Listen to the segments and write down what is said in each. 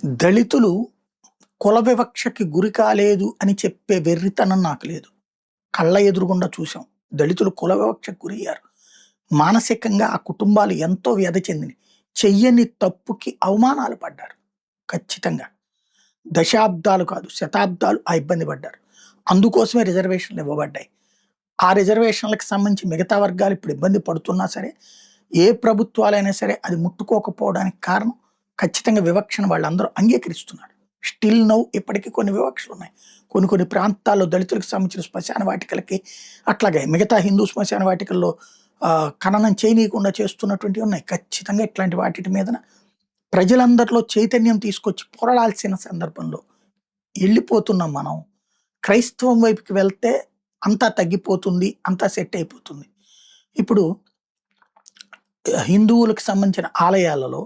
దళితులు కుల వివక్షకి గురి కాలేదు అని చెప్పే వెర్రితనం నాకు లేదు. కళ్ళ ఎదురుగుండా చూసాం. దళితులు కుల వివక్షకు గురయ్యారు. మానసికంగా ఆ కుటుంబాలు ఎంతో వ్యధ చెందినయి. చెయ్యని తప్పుకి అవమానాలు పడ్డారు. ఖచ్చితంగా. దశాబ్దాలు కాదు, శతాబ్దాలు ఆ ఇబ్బంది పడ్డారు. అందుకోసమే రిజర్వేషన్లు ఇవ్వబడ్డాయి. ఆ రిజర్వేషన్లకు సంబంధించి మిగతా వర్గాలు ఇప్పుడు ఇబ్బంది పడుతున్నా సరే, ఏ ప్రభుత్వాలైనా సరే అది ముట్టుకోకపోవడానికి కారణం ఖచ్చితంగా వివక్షను వాళ్ళందరూ అంగీకరిస్తున్నారు. స్టిల్ నౌ ఇప్పటికీ కొన్ని వివక్షలు ఉన్నాయి. కొన్ని ప్రాంతాల్లో దళితులకు సంబంధించిన శ్మశాన వాటికలకి, అట్లాగే మిగతా హిందూ శ్మశాన వాటికల్లో ఖననం చేయనీయకుండా చేస్తున్నటువంటివి ఉన్నాయి. ఖచ్చితంగా ఇట్లాంటి వాటి మీదన ప్రజలందరిలో చైతన్యం తీసుకొచ్చి పోరాడాల్సిన సందర్భంలో వెళ్ళిపోతున్నాం మనం. క్రైస్తవం వైపుకి వెళ్తే అంతా తగ్గిపోతుంది, అంతా సెట్ అయిపోతుంది. ఇప్పుడు హిందువులకు సంబంధించిన ఆలయాలలో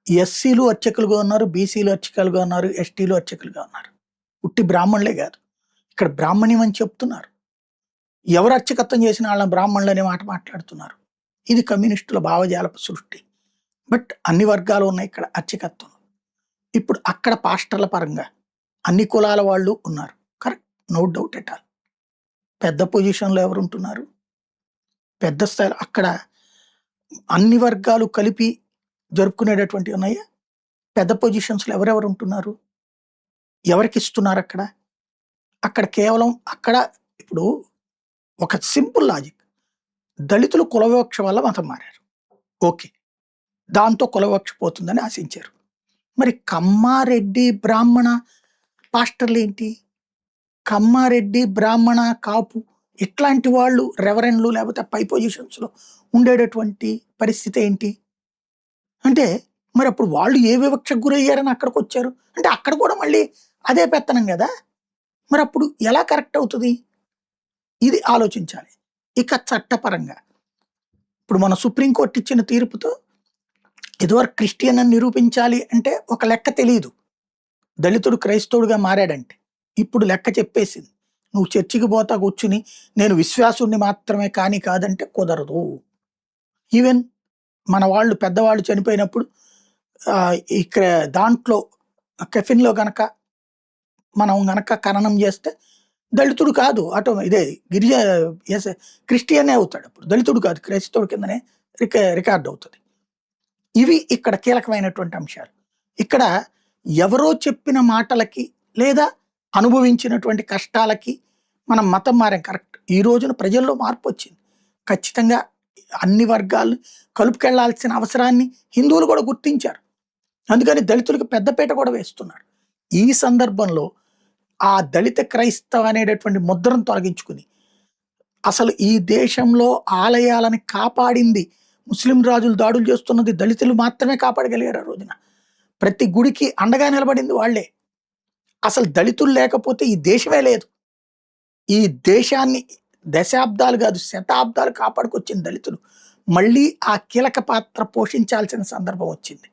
ఎస్సీలు అర్చకులుగా ఉన్నారు, బీసీలు అర్చకులుగా ఉన్నారు, ఎస్టీలు అర్చకులుగా ఉన్నారు. ఉట్టి బ్రాహ్మణులే కాదు, ఇక్కడ బ్రాహ్మణ్యం అని చెప్తున్నారు. ఎవరు అర్చకత్వం చేసిన వాళ్ళని బ్రాహ్మణులు అనే మాట మాట్లాడుతున్నారు. ఇది కమ్యూనిస్టుల భావజాలపు సృష్టి. బట్ అన్ని వర్గాలు ఉన్నాయి ఇక్కడ అర్చకత్వం. ఇప్పుడు అక్కడ పాస్టర్ల పరంగా అన్ని కులాల వాళ్ళు ఉన్నారు. Correct, no doubt at all. పెద్ద పొజిషన్లో ఎవరు ఉంటున్నారు? పెద్ద స్థాయిలో అక్కడ అన్ని వర్గాలు కలిపి జరుపుకునేటటువంటివి ఉన్నాయా? పెద్ద పొజిషన్స్లో ఎవరెవరు ఉంటున్నారు? ఎవరికి ఇస్తున్నారు అక్కడ? అక్కడ కేవలం అక్కడ ఇప్పుడు ఒక సింపుల్ లాజిక్. దళితులు కుల వివక్ష వల్ల మతం మారారు. ఓకే, దాంతో కుల వివక్ష పోతుందని ఆశించారు. మరి కమ్మారెడ్డి బ్రాహ్మణ పాస్టర్లు ఏంటి? కమ్మారెడ్డి బ్రాహ్మణ కాపు ఇట్లాంటి వాళ్ళు రెవరెండ్లు లేకపోతే పై పొజిషన్స్లో ఉండేటటువంటి పరిస్థితి ఏంటి అంటే, మరి అప్పుడు వాళ్ళు ఏ వివక్షకు గురయ్యారని అక్కడికి వచ్చారు అంటే అక్కడ కూడా మళ్ళీ అదే పెత్తనం కదా. మరి అప్పుడు ఎలా కరెక్ట్ అవుతుంది? ఇది ఆలోచించాలి. ఇక చట్టపరంగా ఇప్పుడు మన సుప్రీంకోర్టు ఇచ్చిన తీర్పుతో ఇదివరకు క్రిస్టియన్ అని నిరూపించాలి అంటే ఒక లెక్క తెలియదు. దళితుడు క్రైస్తవుడుగా మారాడంటే ఇప్పుడు లెక్క చెప్పేసింది. నువ్వు చర్చికి పోతా కూర్చుని నేను విశ్వాసుని మాత్రమే కానీ కాదంటే కుదరదు. ఈవెన్ మన వాళ్ళు పెద్దవాళ్ళు చనిపోయినప్పుడు ఇక్కడ దాంట్లో కెఫిన్లో గనక మనం గనక ఖననం చేస్తే దళితుడు కాదు, ఇదే క్రిస్టియనే అవుతాడు. అప్పుడు దళితుడు కాదు, క్రైస్తవుడి కిందనే రికార్డ్ అవుతుంది. ఇవి ఇక్కడ కీలకమైనటువంటి అంశాలు. ఇక్కడ ఎవరో చెప్పిన మాటలకి లేదా అనుభవించినటువంటి కష్టాలకి మనం మతం మారాం. కరెక్ట్. ఈ రోజున ప్రజల్లో మార్పు వచ్చింది. ఖచ్చితంగా అన్ని వర్గాలు కలుపుకెళ్లాల్సిన అవసరాన్ని హిందువులు కూడా గుర్తించారు. అందుకని దళితులకు పెద్దపీట కూడా వేస్తున్నారు. ఈ సందర్భంలో ఆ దళిత క్రైస్తవ అనేటటువంటి ముద్రను తొలగించుకుని అసలు ఈ దేశంలో ఆలయాలని కాపాడింది ముస్లిం రాజులు దాడులు చేస్తున్నది దళితులు మాత్రమే కాపాడగలిగారు. ఆ రోజున ప్రతి గుడికి అండగా నిలబడింది వాళ్లే. అసలు దళితులు లేకపోతే ఈ దేశమే లేదు. ఈ దేశాన్ని దశాబ్దాలు కాదు శతాబ్దాలు కాపాడుకొచ్చిన దళితులు మళ్ళీ ఆ కీలక పాత్ర పోషించాల్సిన సందర్భం వచ్చింది.